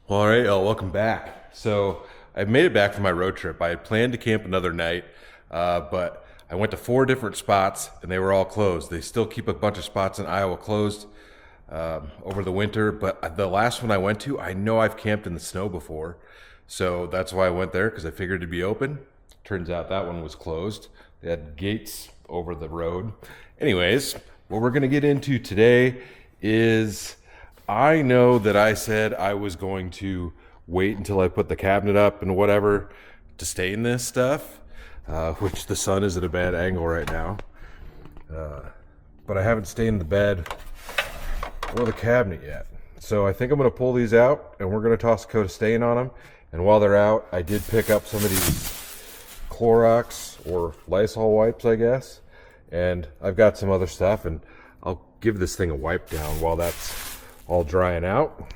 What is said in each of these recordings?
Well, all right, y'all, welcome back. So I made it back from my road trip. I had planned to camp another night, but I went to 4 different spots and they were all closed. They still keep a bunch of spots in Iowa closed over the winter, but the last one I went to, I know I've camped in the snow before. So that's why I went there because I figured it'd be open. Turns out that one was closed. They had gates over the road. Anyways, what we're going to get into today is I know that I said I was going to wait until I put the cabinet up and whatever to stain this stuff, which the sun is at a bad angle right now. But I haven't stained the bed or the cabinet yet. So I think I'm going to pull these out and we're going to toss a coat of stain on them. And while they're out, I did pick up some of these Clorox or Lysol wipes, I guess. And I've got some other stuff and I'll give this thing a wipe down while that's all drying out.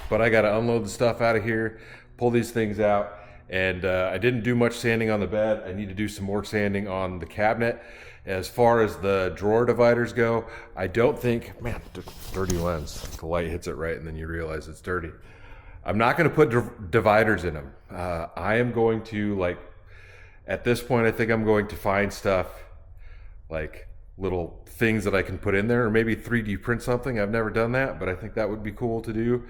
But I got to unload the stuff out of here, pull these things out, and I didn't do much sanding on the bed. I need to do some more sanding on the cabinet. As far as the drawer dividers go, I don't think, man, dirty lens. The light hits it right and then you realize it's dirty. I'm not going to put dividers in them. I am going to, like, at this point, I think I'm going to find stuff like little things that I can put in there, or maybe 3D print something. I've never done that, but I think that would be cool to do,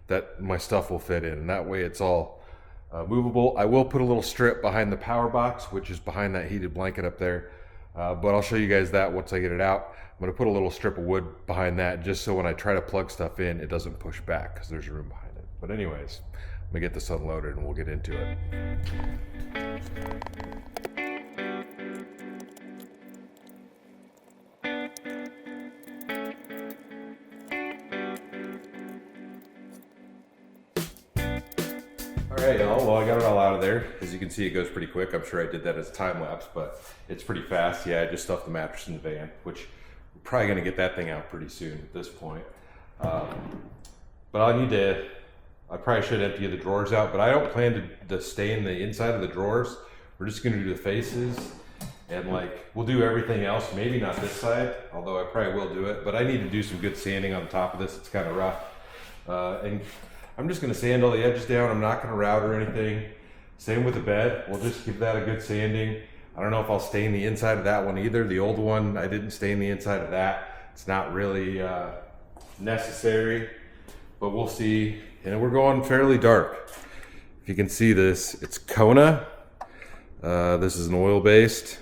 that my stuff will fit in, and that way it's all movable. I will put a little strip behind the power box, which is behind that heated blanket up there, but I'll show you guys that once I get it out. I'm going to put a little strip of wood behind that just so when I try to plug stuff in, it doesn't push back because there's room behind it. But anyways, I'm going to get this unloaded and we'll get into it. All right, y'all, well, I got it all out of there. As you can see, it goes pretty quick. I'm sure I did that as a time lapse, but it's pretty fast. Yeah, I just stuffed the mattress in the van, which we're probably gonna get that thing out pretty soon at this point. But I probably should empty the drawers out, but I don't plan to stain the inside of the drawers. We're just gonna do the faces and like, we'll do everything else. Maybe not this side, although I probably will do it, but I need to do some good sanding on the top of this. It's kind of rough. And I'm just gonna sand all the edges down. I'm not gonna route or anything. Same with the bed. We'll just give that a good sanding. I don't know if I'll stain the inside of that one either. The old one, I didn't stain the inside of that. It's not really necessary, but we'll see. And we're going fairly dark. If you can see this, it's Kona. This is an oil-based.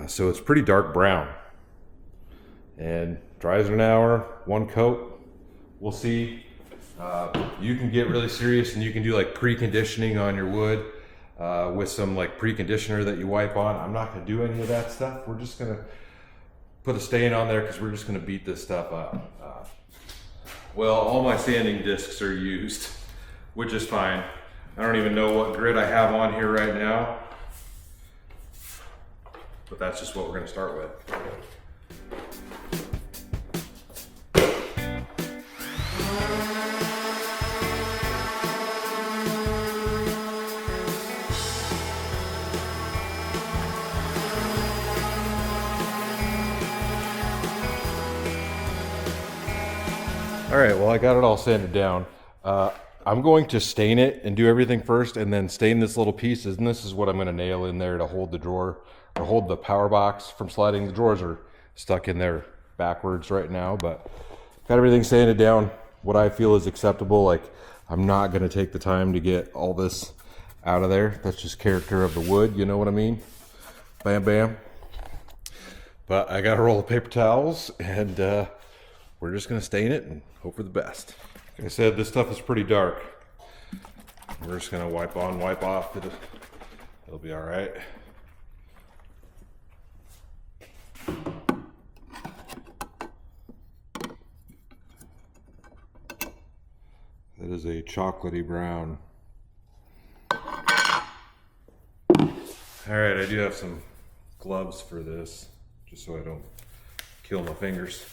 So it's pretty dark brown. And dries in an hour, one coat. We'll see. You can get really serious and you can do like preconditioning on your wood with some like preconditioner that you wipe on. I'm not gonna do any of that stuff. We're just gonna put a stain on there because we're just gonna beat this stuff up. Well, all my sanding discs are used, which is fine. I don't even know what grit I have on here right now, but that's just what we're gonna start with. All right, well, I got it all sanded down. I'm going to stain it and do everything first and then stain this little pieces. And this is what I'm going to nail in there to hold the drawer or hold the power box from sliding. The drawers are stuck in there backwards right now, but got everything sanded down. What I feel is acceptable. Like, I'm not going to take the time to get all this out of there. That's just character of the wood. You know what I mean? Bam, bam. But I got a roll of paper towels and we're just going to stain it and hope for the best. Like I said, this stuff is pretty dark. We're just going to wipe on, wipe off. It'll be all right. That is a chocolatey brown. All right, I do have some gloves for this, just so I don't kill my fingers.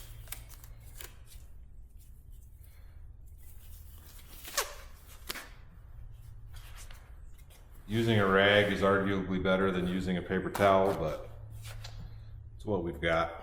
Using a rag is arguably better than using a paper towel, but it's what we've got.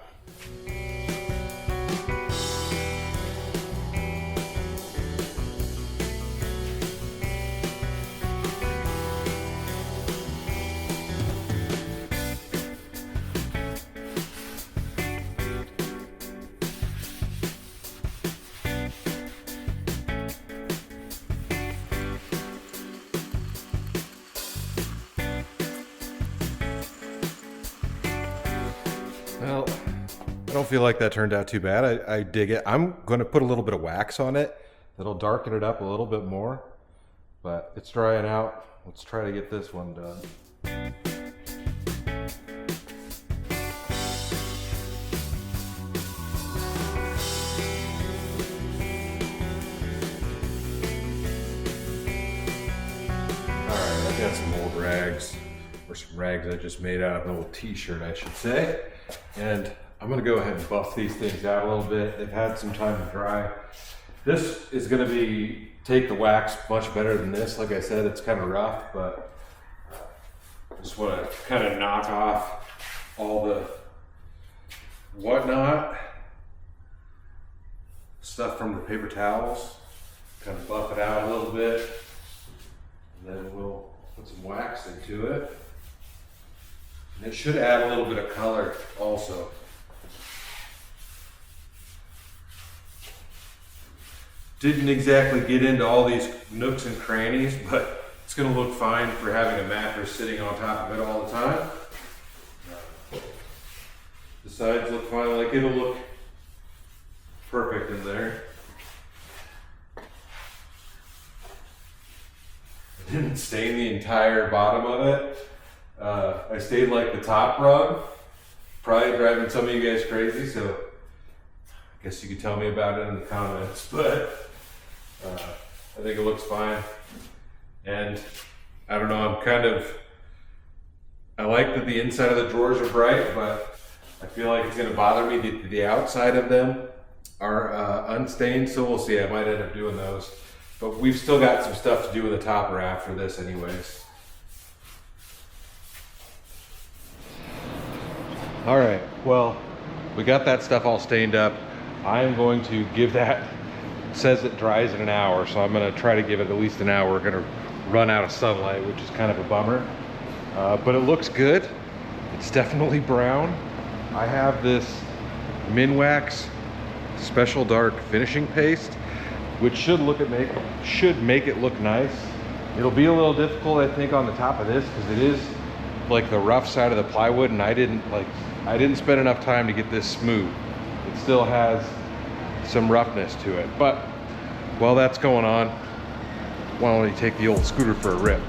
I don't feel like that turned out too bad. I dig it. I'm going to put a little bit of wax on it. That'll darken it up a little bit more, but it's drying out. Let's try to get this one done. Alright, I've got some old rags, or some rags I just made out of an old t-shirt, I should say. And I'm gonna go ahead and buff these things out a little bit. They've had some time to dry. This is gonna take the wax much better than this. Like I said, it's kind of rough, but I just wanna kind of knock off all the whatnot, stuff from the paper towels, kind of buff it out a little bit, and then we'll put some wax into it. And it should add a little bit of color also. Didn't exactly get into all these nooks and crannies, but it's gonna look fine for having a mattress sitting on top of it all the time. The sides look fine, like it'll look perfect in there. I didn't stain the entire bottom of it. I stained like the top rung. Probably driving some of you guys crazy, so I guess you could tell me about it in the comments, but I think it looks fine. And I don't know, I like that the inside of the drawers are bright, but I feel like it's gonna bother me that the outside of them are unstained, so we'll see. I might end up doing those. But we've still got some stuff to do with the topper after this anyways. All right, well, we got that stuff all stained up. I'm going to give that, it says it dries in an hour, so I'm gonna try to give it at least an hour. We're gonna run out of sunlight, which is kind of a bummer. But it looks good. It's definitely brown. I have this Minwax Special Dark Finishing Paste, which should make it look nice. It'll be a little difficult, I think, on the top of this, because it is like the rough side of the plywood, and I didn't spend enough time to get this smooth. It still has some roughness to it. But while that's going on, why don't you take the old scooter for a rip?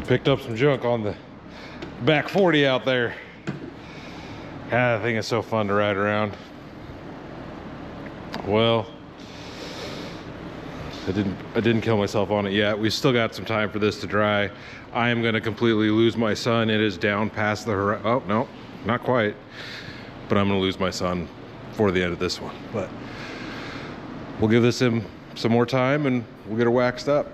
Picked up some junk on the back 40 out there. God, I think it's so fun to ride around. Well, I didn't kill myself on it yet. We still got some time for this to dry. I am gonna completely lose my sun. It is down past the horizon. Oh, no, not quite. But I'm gonna lose my sun before the end of this one. But we'll give this some more time and we'll get her waxed up.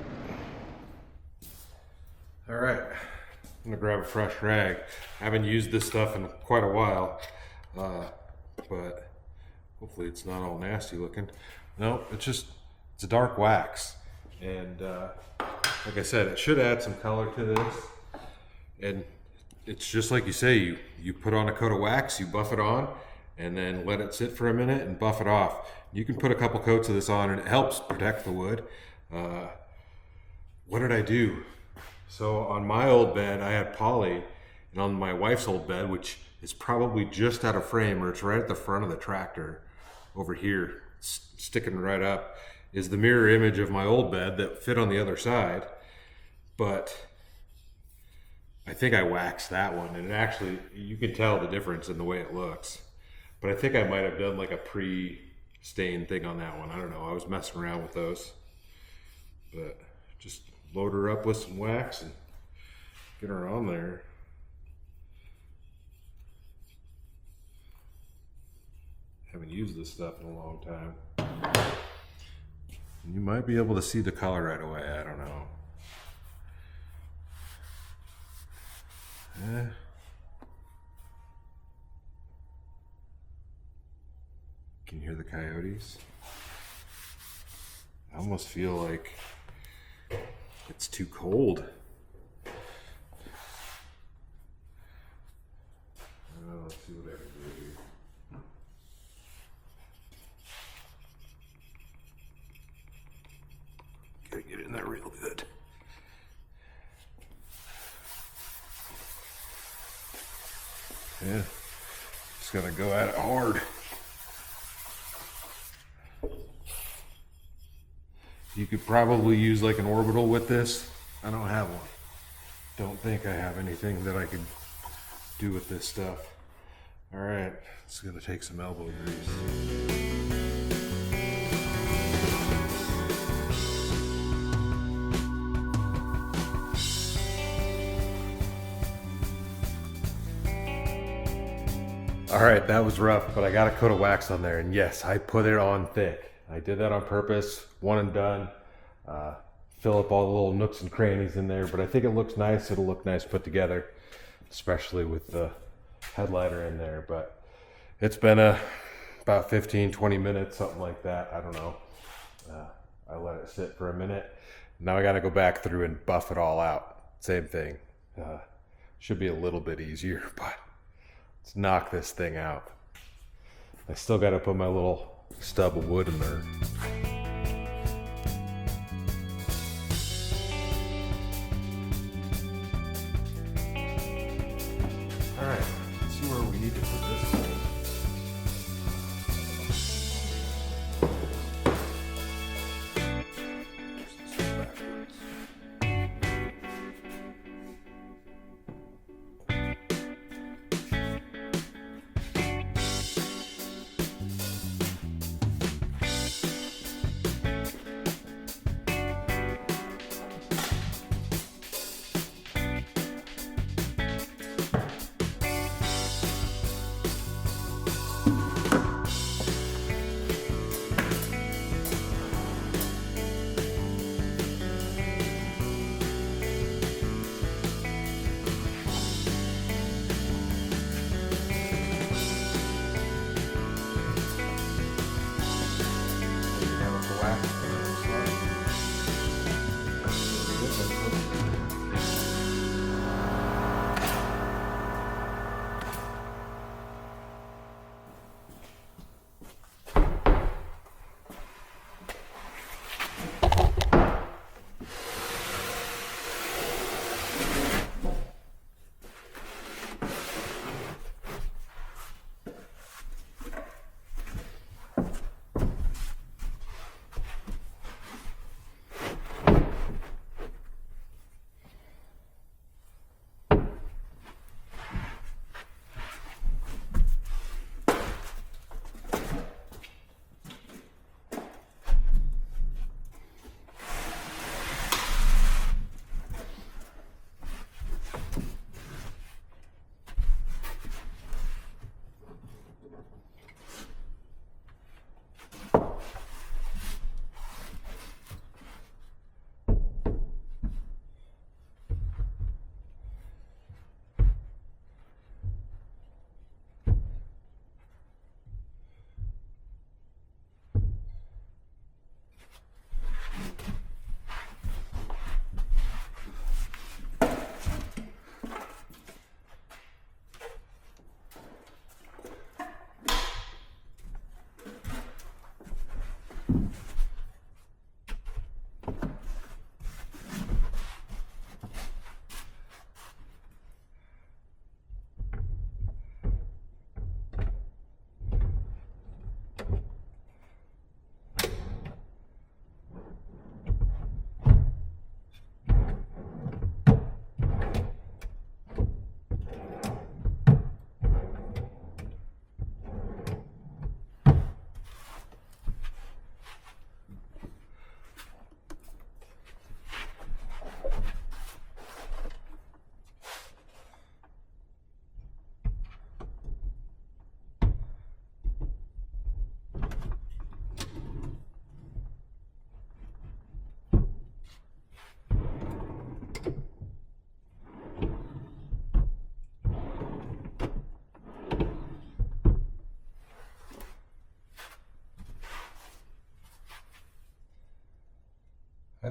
All right, I'm gonna grab a fresh rag. I haven't used this stuff in quite a while, but hopefully it's not all nasty looking. No, it's a dark wax. And like I said, it should add some color to this. And it's just like you say, you put on a coat of wax, you buff it on, and then let it sit for a minute and buff it off. You can put a couple coats of this on and it helps protect the wood. What did I do? So on my old bed, I had poly, and on my wife's old bed, which is probably just out of frame, or it's right at the front of the tractor over here, sticking right up, is the mirror image of my old bed that fit on the other side. But I think I waxed that one, and it actually, you can tell the difference in the way it looks. But I think I might have done like a pre-stain thing on that one. I don't know, I was messing around with those. But just load her up with some wax and get her on there. Haven't used this stuff in a long time. You might be able to see the color right away, I don't know. Can you hear the coyotes? I almost feel like it's too cold. Let's see what I can do here. Gotta get in there real good. Yeah, just gotta go at it hard. You could probably use like an orbital with this. I don't have one. Don't think I have anything that I could do with this stuff. All right, it's gonna take some elbow grease. All right, that was rough, but I got a coat of wax on there, and yes, I put it on thick. I did that on purpose, one and done. Fill up all the little nooks and crannies in there, but I think it looks nice. It'll look nice put together, especially with the headliner in there. But it's been about 15, 20 minutes, something like that. I don't know. I let it sit for a minute. Now I got to go back through and buff it all out. Same thing. Should be a little bit easier, but let's knock this thing out. I still got to put my little stub of wood in there. All right, let's see where we need to put this thing.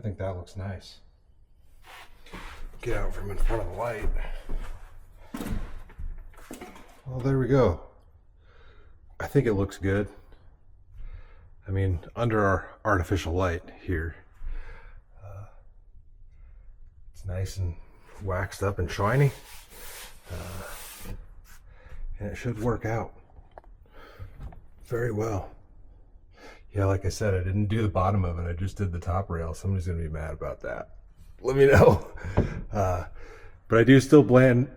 I think that looks nice. Get out from in front of the light. Well, there we go. I think it looks good. I mean, under our artificial light here, it's nice and waxed up and shiny, and it should work out very well. Yeah, like I said, I didn't do the bottom of it, I just did the top rail. Somebody's gonna be mad about that. Let me know. But I do still plan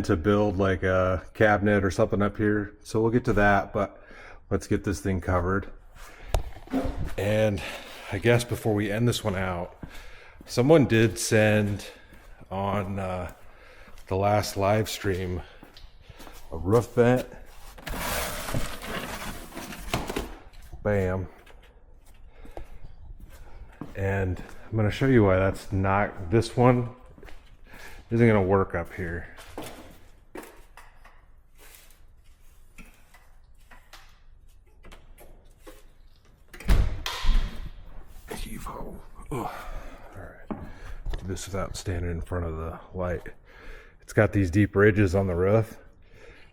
to build like a cabinet or something up here. So we'll get to that, but let's get this thing covered. And I guess before we end this one out, someone did send on the last live stream a roof vent. Bam. And I'm going to show you why that's not, this one isn't going to work up here. Heave-ho. All right. Do this without standing in front of the light. It's got these deep ridges on the roof,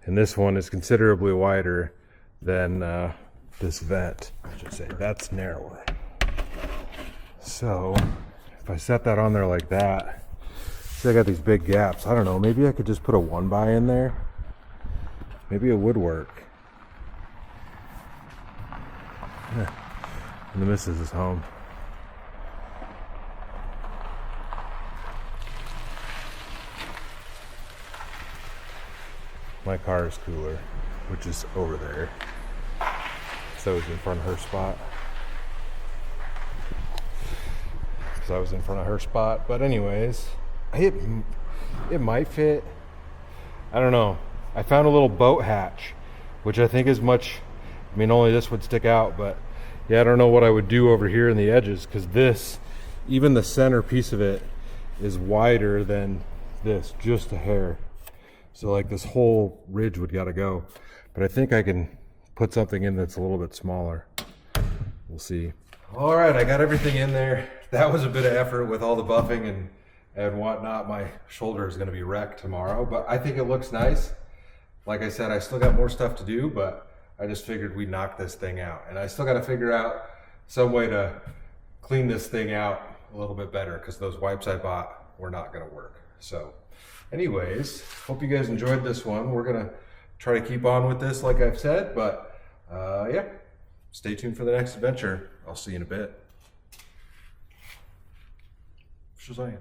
and this one is considerably wider than this vent. I should say that's narrower. So if I set that on there like that, see I got these big gaps. I don't know, maybe I could just put a 1x in there. Maybe a woodwork. Yeah. And the missus is home. My car is cooler, which is over there. So I was in front of her spot. I was in front of her spot, but anyways, it might fit. I don't know. I found a little boat hatch, which I think is much, I mean, only this would stick out, but yeah, I don't know what I would do over here in the edges, because this, even the center piece of it is wider than this, just a hair. So like this whole ridge would gotta go, but I think I can put something in that's a little bit smaller. We'll see. All right, I got everything in there. That was a bit of effort with all the buffing and whatnot. My shoulder is going to be wrecked tomorrow, but I think it looks nice. Like I said, I still got more stuff to do, but I just figured we'd knock this thing out. And I still got to figure out some way to clean this thing out a little bit better, because those wipes I bought were not going to work. So anyways, hope you guys enjoyed this one. We're going to try to keep on with this like I've said, but yeah, stay tuned for the next adventure. I'll see you in a bit. Shazam.